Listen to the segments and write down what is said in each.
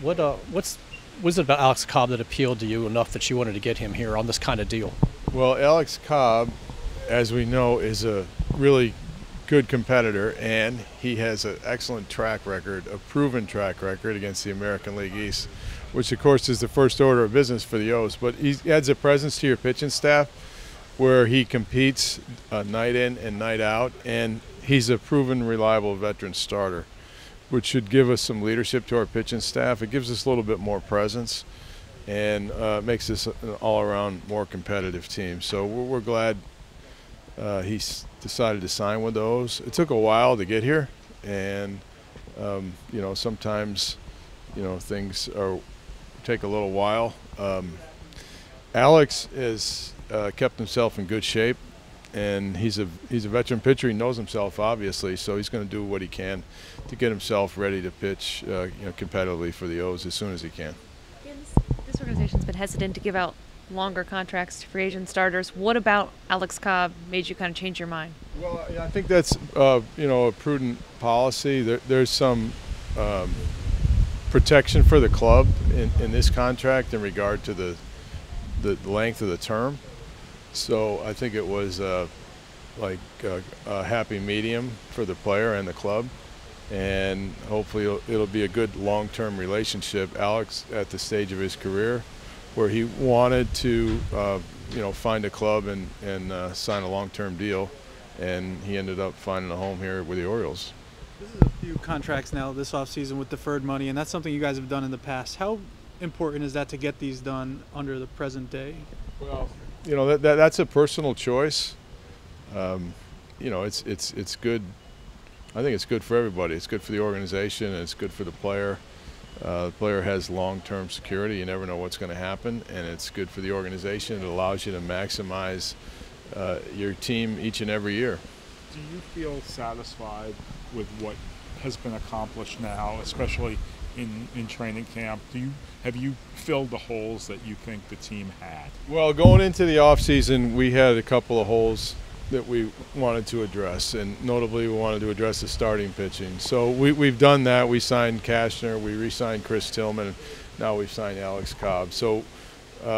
What was it about Alex Cobb that appealed to you enough that you wanted to get him here on this kind of deal? Well, Alex Cobb, as we know, is a really good competitor, and he has an excellent track record, a proven track record against the American League East, which of course is the first order of business for the O's. But he adds a presence to your pitching staff where he competes night in and night out, and he's a proven, reliable veteran starter, which should give us some leadership to our pitching staff. It gives us a little bit more presence and makes us an all-around more competitive team. So we're glad he's decided to sign with those. It took a while to get here, and sometimes things take a little while. Alex has kept himself in good shape, and he's a veteran pitcher. He knows himself, obviously, so he's going to do what he can to get himself ready to pitch competitively for the O's as soon as he can. This organization's been hesitant to give out longer contracts to free agent starters. What about Alex Cobb made you kind of change your mind? Well, I think that's a prudent policy. There's some protection for the club in this contract in regard to the length of the term. So I think it was like a happy medium for the player and the club, and hopefully it'll be a good long-term relationship. Alex, at the stage of his career where he wanted to find a club and sign a long-term deal, and he ended up finding a home here with the Orioles. This is a few contracts now this offseason with deferred money, and that's something you guys have done in the past. How important is that to get these done under the present day? Well, that's a personal choice. It's good. I think it's good for everybody. It's good for the organization, and it's good for the player. The player has long-term security. You never know what's going to happen, and it's good for the organization. It allows you to maximize your team each and every year. Do you feel satisfied with what has been accomplished now, especially in training camp? Have you filled the holes that you think the team had? Well, going into the offseason, we had a couple of holes that we wanted to address, and notably we wanted to address the starting pitching. So we've done that. We signed Kashner, we re-signed Chris Tillman, and now we've signed Alex Cobb. So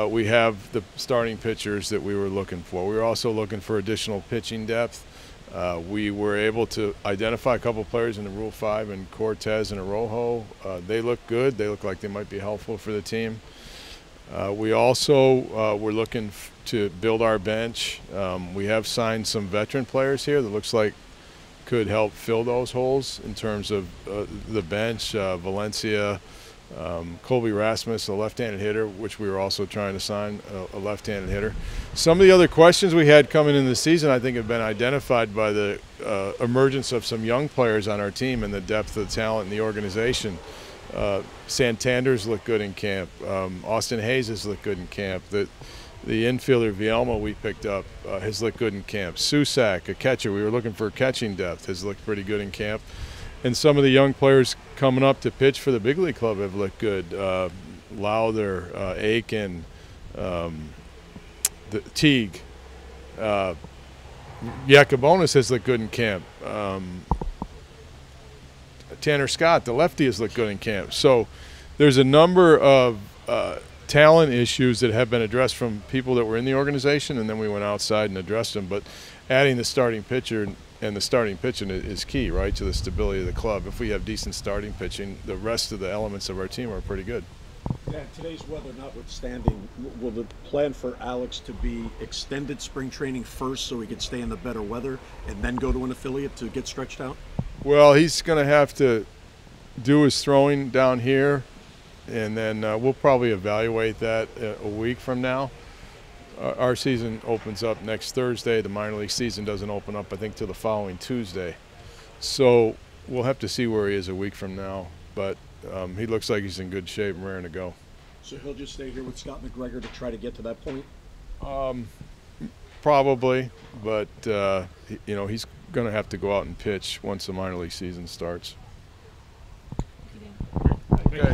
we have the starting pitchers that we were looking for. We were also looking for additional pitching depth. We were able to identify a couple of players in the Rule 5, and Cortez and Arojo. They look good. They look like they might be helpful for the team. We also were looking to build our bench. We have signed some veteran players here that looks like could help fill those holes in terms of the bench. Valencia, Colby Rasmus, a left-handed hitter, which we were also trying to sign, a left-handed hitter. Some of the other questions we had coming into the season, I think, have been identified by the emergence of some young players on our team and the depth of the talent in the organization. Santander's looked good in camp. Austin Hayes has looked good in camp. The infielder Vielma we picked up has looked good in camp. Susak, a catcher, we were looking for catching depth, has looked pretty good in camp. And some of the young players coming up to pitch for the big league club have looked good. Lowther, Aiken, Teague. Yacobonis has looked good in camp. Tanner Scott, the lefty, has looked good in camp. So there's a number of talent issues that have been addressed from people that were in the organization, and then we went outside and addressed them. But adding the starting pitcher and the starting pitching is key, right, to the stability of the club. If we have decent starting pitching, the rest of the elements of our team are pretty good. Yeah, today's weather notwithstanding, will the plan for Alex to be extended spring training first so he could stay in the better weather and then go to an affiliate to get stretched out? Well, he's going to have to do his throwing down here, and then we'll probably evaluate that a week from now. Our season opens up next Thursday. The minor league season doesn't open up, I think, till the following Tuesday. So we'll have to see where he is a week from now. But he looks like he's in good shape and raring to go. So he'll just stay here with Scott McGregor to try to get to that point? Probably, but he's going to have to go out and pitch once the minor league season starts. Okay.